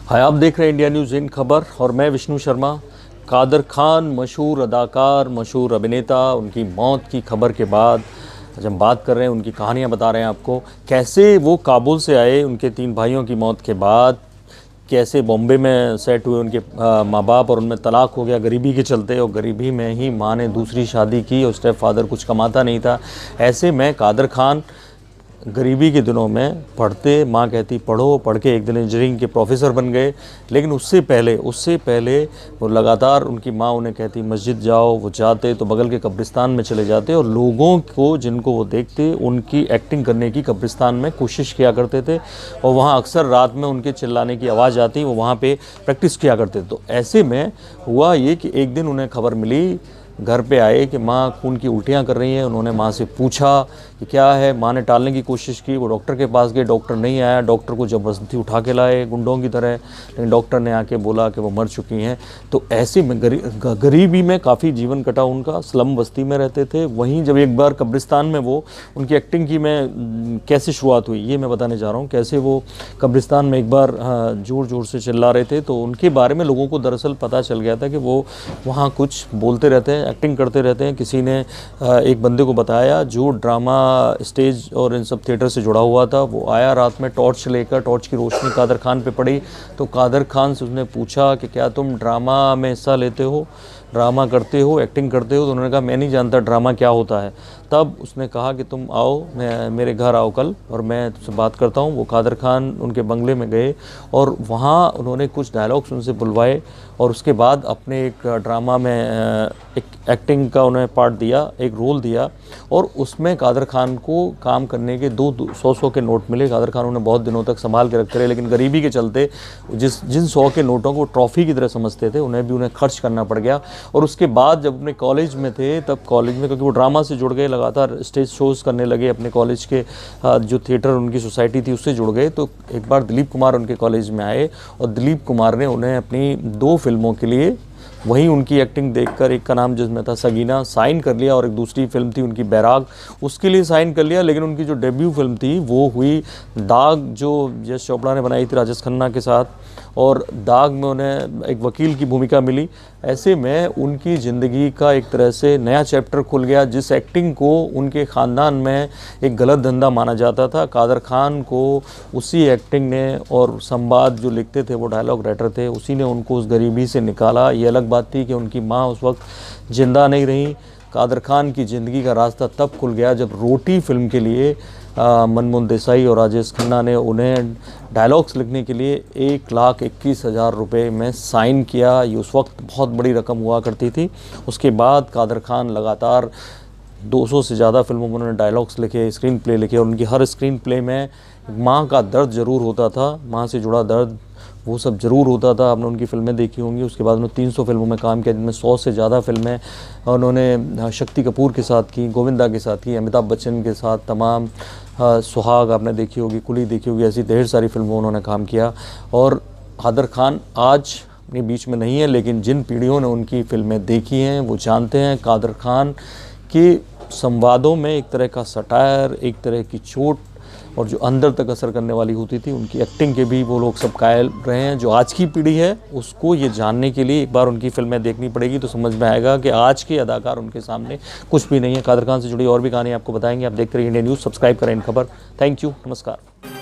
हाय, आप देख रहे हैं इंडिया न्यूज़ इन खबर और मैं विष्णु शर्मा। कादर खान मशहूर अदाकार, मशहूर अभिनेता, उनकी मौत की खबर के बाद आज हम बात कर रहे हैं, उनकी कहानियां बता रहे हैं आपको। कैसे वो काबुल से आए उनके 3 भाइयों की मौत के बाद, कैसे बॉम्बे में सेट हुए उनके माँ बाप और उनमें तलाक हो गया गरीबी के चलते, और गरीबी में ही माँ ने दूसरी शादी की और स्टेप फादर कुछ कमाता नहीं था। ऐसे में कादर खान गरीबी के दिनों में पढ़ते, माँ कहती पढ़ो, पढ़ के एक दिन इंजीनियरिंग के प्रोफेसर बन गए। लेकिन उससे पहले वो लगातार, उनकी माँ उन्हें कहती मस्जिद जाओ, वो जाते तो बगल के कब्रिस्तान में चले जाते और लोगों को जिनको वो देखते उनकी एक्टिंग करने की कब्रिस्तान में कोशिश किया करते थे, और वहाँ अक्सर रात में उनके चिल्लाने की आवाज़ आती, वो वहाँ पे प्रैक्टिस किया करते थे। तो ऐसे में हुआ ये कि एक दिन उन्हें खबर मिली, घर पे आए कि माँ खून की उल्टियाँ कर रही हैं। उन्होंने माँ से पूछा कि क्या है। माँ ने टालने की कोशिश की, वो डॉक्टर के पास गए, डॉक्टर नहीं आया। डॉक्टर को ज़बरदस्ती उठा के लाए गुंडों की तरह, लेकिन डॉक्टर ने आके बोला कि वो मर चुकी हैं। तो ऐसे में गरीबी में काफ़ी जीवन कटा उनका, स्लम बस्ती में रहते थे। वहीं जब एक बार कब्रिस्तान में वो उनकी एक्टिंग की, मैं कैसे शुरुआत हुई ये मैं बताने जा रहा हूँ। कैसे वो कब्रिस्तान में एक बार ज़ोर ज़ोर से चिल्ला रहे थे, तो उनके बारे में लोगों को दरअसल पता चल गया था कि वो वहाँ कुछ बोलते रहते हैं, एक्टिंग करते रहते हैं। किसी ने एक बंदे को बताया जो ड्रामा स्टेज और इन सब थिएटर से जुड़ा हुआ था। वो आया रात में टॉर्च लेकर, टॉर्च की रोशनी कादर खान पे पड़ी, तो कादर खान से उसने पूछा कि क्या तुम ड्रामा में हिस्सा लेते हो, ड्रामा करते हो, एक्टिंग करते हो। तो उन्होंने कहा मैं नहीं जानता ड्रामा क्या होता है। तब उसने कहा कि तुम आओ, मेरे घर आओ कल और मैं तुमसे बात करता हूँ। वो कादर खान उनके बंगले में गए और वहाँ उन्होंने कुछ डायलॉग्स उनसे बुलवाए, और उसके बाद अपने एक ड्रामा में एक एक्टिंग का उन्हें पार्ट दिया, एक रोल दिया, और उसमें कादर खान को काम करने के 200 के नोट मिले। कादर खान उन्हें बहुत दिनों तक संभाल के रखते रहे, लेकिन गरीबी के चलते जिन 100 के नोटों को ट्रॉफी की तरह समझते थे, उन्हें खर्च करना पड़ गया। और उसके बाद जब अपने कॉलेज में थे, तब कॉलेज में, क्योंकि वो ड्रामा से जुड़ गए, लगातार स्टेज शोज़ करने लगे, अपने कॉलेज के जो थिएटर उनकी सोसाइटी थी उससे जुड़ गए। तो एक बार दिलीप कुमार उनके कॉलेज में आए और दिलीप कुमार ने उन्हें अपनी 2 फिल्मों के लिए वहीं उनकी एक्टिंग देखकर, एक का नाम जिसमें था सगीना, साइन कर लिया, और एक दूसरी फिल्म थी उनकी बैराग, उसके लिए साइन कर लिया। लेकिन उनकी जो डेब्यू फिल्म थी वो हुई दाग, जो यश चोपड़ा ने बनाई थी राजेश खन्ना के साथ, और दाग में उन्हें एक वकील की भूमिका मिली। ऐसे में उनकी ज़िंदगी का एक तरह से नया चैप्टर खुल गया। जिस एक्टिंग को उनके ख़ानदान में एक गलत धंधा माना जाता था, कादर खान को उसी एक्टिंग ने, और संवाद जो लिखते थे वो डायलॉग राइटर थे, उसी ने उनको उस गरीबी से निकाला। ये अलग बात थी कि उनकी माँ उस वक्त जिंदा नहीं रही। कादर खान की ज़िंदगी का रास्ता तब खुल गया जब रोटी फिल्म के लिए मनमोहन देसाई और राजेश खन्ना ने उन्हें डायलॉग्स लिखने के लिए 1,21,000 रुपये में साइन किया। ये उस वक्त बहुत बड़ी रकम हुआ करती थी। उसके बाद कादर खान लगातार 200 से ज़्यादा फिल्मों में उन्होंने डायलॉग्स लिखे, स्क्रीन प्ले लिखे, और उनकी हर स्क्रीन प्ले में माँ का दर्द ज़रूर होता था, माँ से जुड़ा दर्द वो सब ज़रूर होता था। आपने उनकी फ़िल्में देखी होंगी। उसके बाद उन्होंने 300 फिल्मों में काम किया, जिनमें 100 से ज़्यादा फिल्में उन्होंने शक्ति कपूर के साथ की, गोविंदा के साथ की, अमिताभ बच्चन के साथ तमाम, सुहाग आपने देखी होगी, कुली देखी होगी, ऐसी ढेर सारी फिल्मों में उन्होंने काम किया। और कादर खान आज अपने बीच में नहीं है, लेकिन जिन पीढ़ियों ने उनकी फ़िल्में देखी हैं वो जानते हैं कादर खान के संवादों में एक तरह का सटायर, एक तरह की चोट, और जो अंदर तक असर करने वाली होती थी। उनकी एक्टिंग के भी वो लोग सब कायल रहे हैं। जो आज की पीढ़ी है उसको ये जानने के लिए एक बार उनकी फिल्में देखनी पड़ेगी, तो समझ में आएगा कि आज के अदाकार उनके सामने कुछ भी नहीं है। कादर खान से जुड़ी और भी कहानी आपको बताएंगे। आप देखते रहिए इंडिया न्यूज़, सब्सक्राइब करें इन खबर। थैंक यू, नमस्कार।